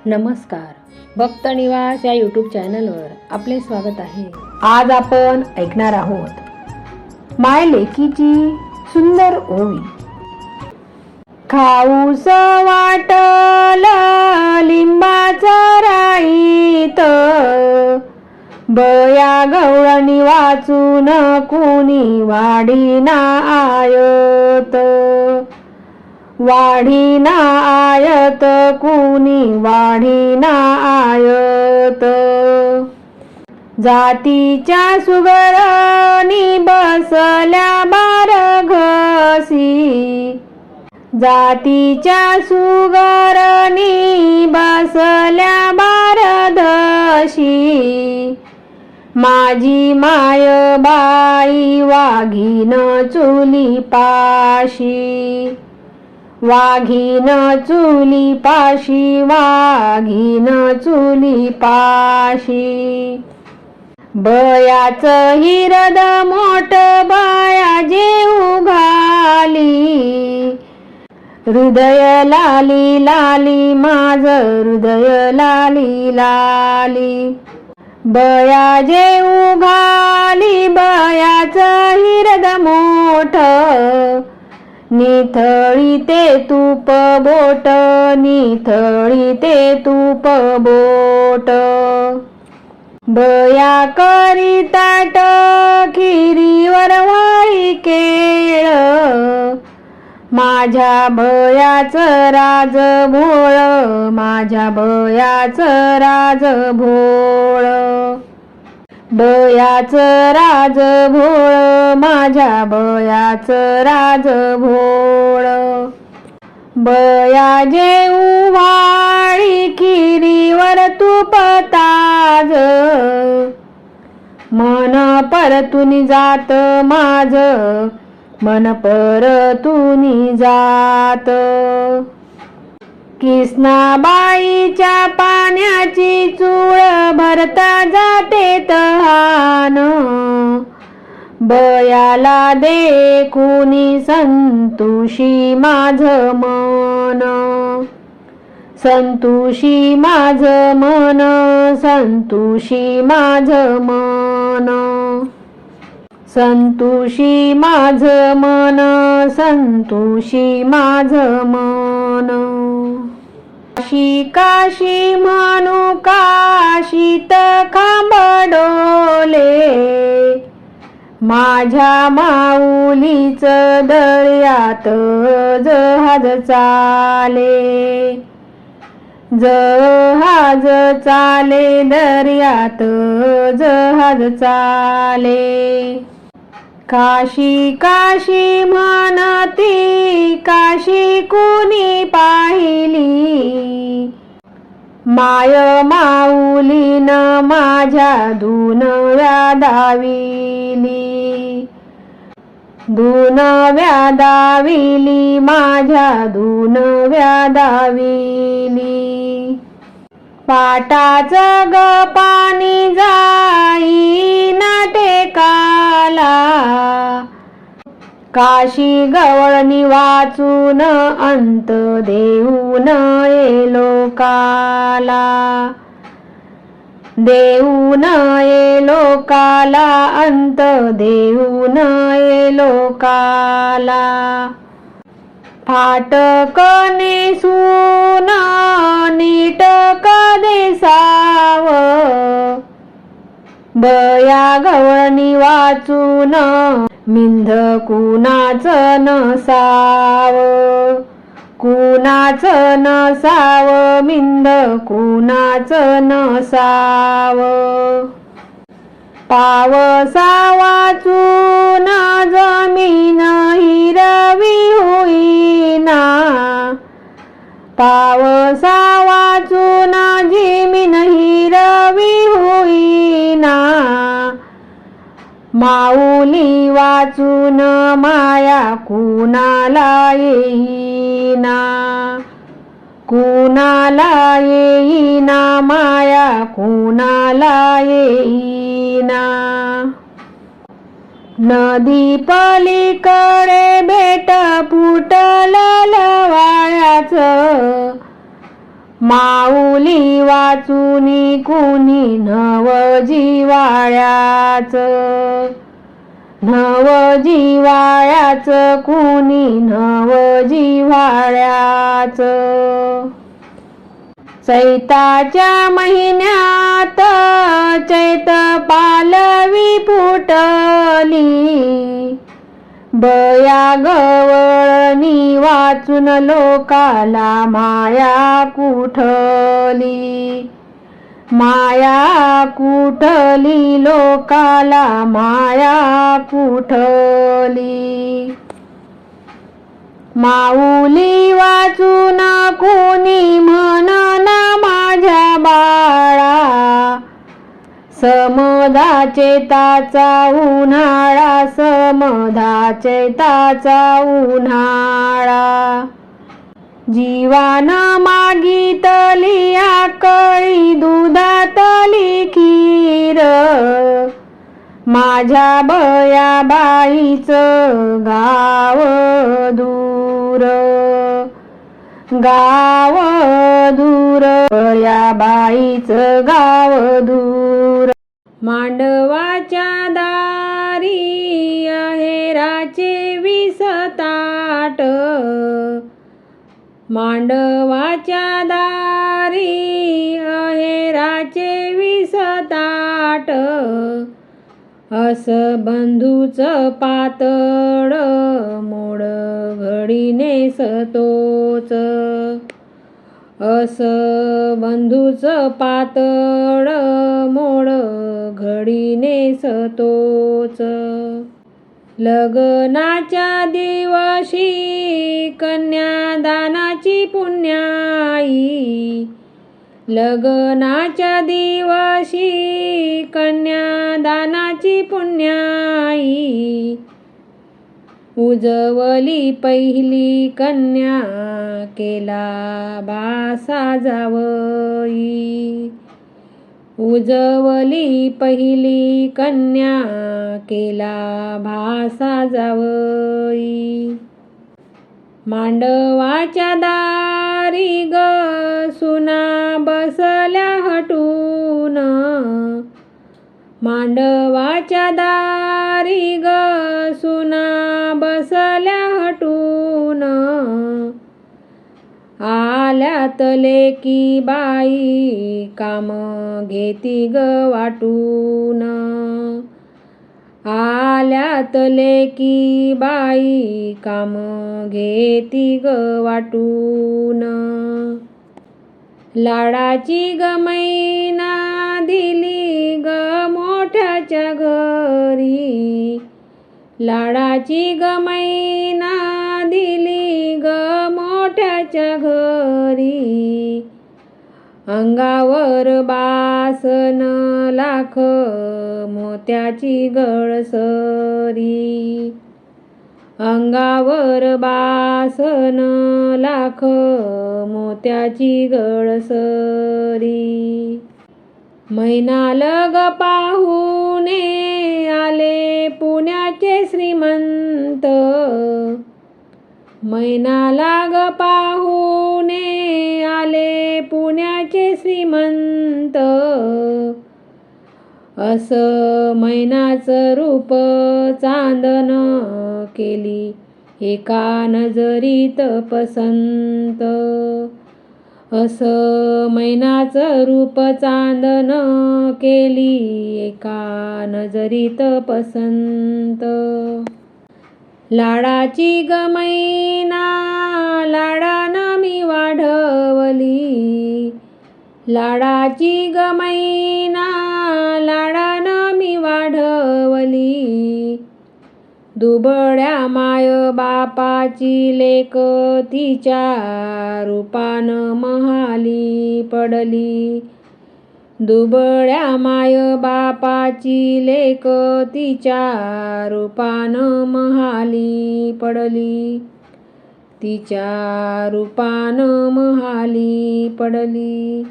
नमस्कार, भक्त निवास या यूट्यूब चॅनलवर आपले स्वागत आहे। आज आपण ऐकणार आहोत माय लेकीची सुंदर ओवी। खाऊस वाटल लिंबाचा राईत, बया गवळणी वाचून कुणी वाढीना आयत। वाढीना आयत कुणी वाढीना आयत। जातीच्या सुगरणी बसल्या बारघसी, जातीच्या सुगरणी बसल्या बारधशी। माझी माय बाई वाघीन चुली पाशी, वाघीन चुली पाशी, वाघीन चुली पाशी। बयाच हिरद मोठ बया जेऊ घाली, हृदय लाली लाली माझ हृदय लाली लाली। बया जेऊ घाली बयाच हिरद मोठ, निथळी ते तूप बोट, निथळी ते तूप बोट। बया करी ताट खिरीवर वाळी केळ, माझ्या बयाच राज भोळ, माझ्या बयाच राज भोळ। बयाच राज भोळ, माझ्या बयाच राज भोळ। बया जेऊ वाळी खिरीवर तूप ताज, मन परतून जात माझ, मन परतून जात। किसनाबाईच्या पाण्याची चूळ भरता जाते तहान, बयाला देखुनी संतोषी माझ मन, संतोषी माझ मन, संतोषी माझ मन। संतोषी माझ मन, संतोषी माझ मन। काशी काशी म्हणू काशीत खांब डोले, माझ्या माऊलीच दर्यात जहाज चाले, जहाज चाले दर्यात जहाज चाले। काशी काशी म्हणती काशी कुणी पाहिली, माय माऊलीन माझ्या धुनव्या दाविली, धुनव्या दाविली माझ्या धुनव्या दाविली। पाटाच ग पाणी जाईना टेकाला, काशी गवळणी वाचून अंत देऊन एलो काला, देऊन एलो काला, अंत देऊन एलो काला। फाटक नेसून नीट कदेसाव, बया गवळणी वाचून मिंध कुणाच नसाव, कुणाच नसाव, मिंध कुणाच नसाव। पावसा वाचून जमीन हिरवी होईना, पावसा वाचून जमीन हिरवी होईना। माऊली वाचून माया कुणाला येईना, कुणाला येईना माया कुणाला येईना। नदी पलीकडे भेट फुटल लवाळ्याच, माऊली वाचुनी कुणी नव जिवाळ्याच, नव जिवाळ्याच कुणी नव जिवाळ्याच. चैताच्या महिन्यात चैत पालवी फुटली, बया गवळणी वाचून लोकाला माया कुठली, माया कुठली लोकाला माया कुठली. माऊली वाचून कोणी म्हणना माझ्या बाळा, समधा चैताचा उन्हाळा, समधा चैताचा उन्हाळा. जीवान मागितली आकळी दुधातली खीर, माझ्या बया बाईचं गाव दूर, गाव दूर, बया बाईचं गाव दूर. मांडवाच्या दारी अहेराचे 20 ताट, मांडवाच्या दारी अहेराचे 20 ताट. अस बंधूच पातळ मोड घडी नेसतोच, अस बंधूच पातळ मोड घडी नेसतोच. लग्नाच्या दिवशी कन्यादानाची पुण्याई, लग्नाच्या दिवशी कन्यादानाची पुण्याई. उजवली पहिली कन्या केला बासा जावई, उजवली पहिली कन्या केला भासा जावई. मांडवाच्या दारी ग सुना बसल्या हटून, मांडवाच्या दारी ग सुना बसल्या हटून. आल्यात लेकी बाई काम घेती ग वाटून, आल्यात लेकी बाई काम घेती ग वाटून. लाडाची ग मैना दिली ग मोठ्याच्या घरी, लाडाची ग मैना दिली ग मोठ्याच्या घरी. अंगावर बासन लाख मोत्याची गळसरी, अंगावर बासन लाख मोत्याची गळसरी. मैनालग पाहुणे आले पुण्याचे श्रीमंत, मैनालाग पाहुणे आले पुण्याचे श्रीमंत. अस मैनाचं रूप चांदन केली एका नजरीत पसंत, अस मैनाचं रूप चांदन केली एका नजरीत पसंत. लाडाची ग मैना लाडानं मी वाढवली, लाडाची ग मैना लाडानं मी वाढवली. दुबळ्या माय बापाची लेक तिच्या रूपानं महाली पडली, दुबळ्या माय बापाची लेक तिच्या रूपानं महाली पडली, तिच्या रूपानं महाली पडली.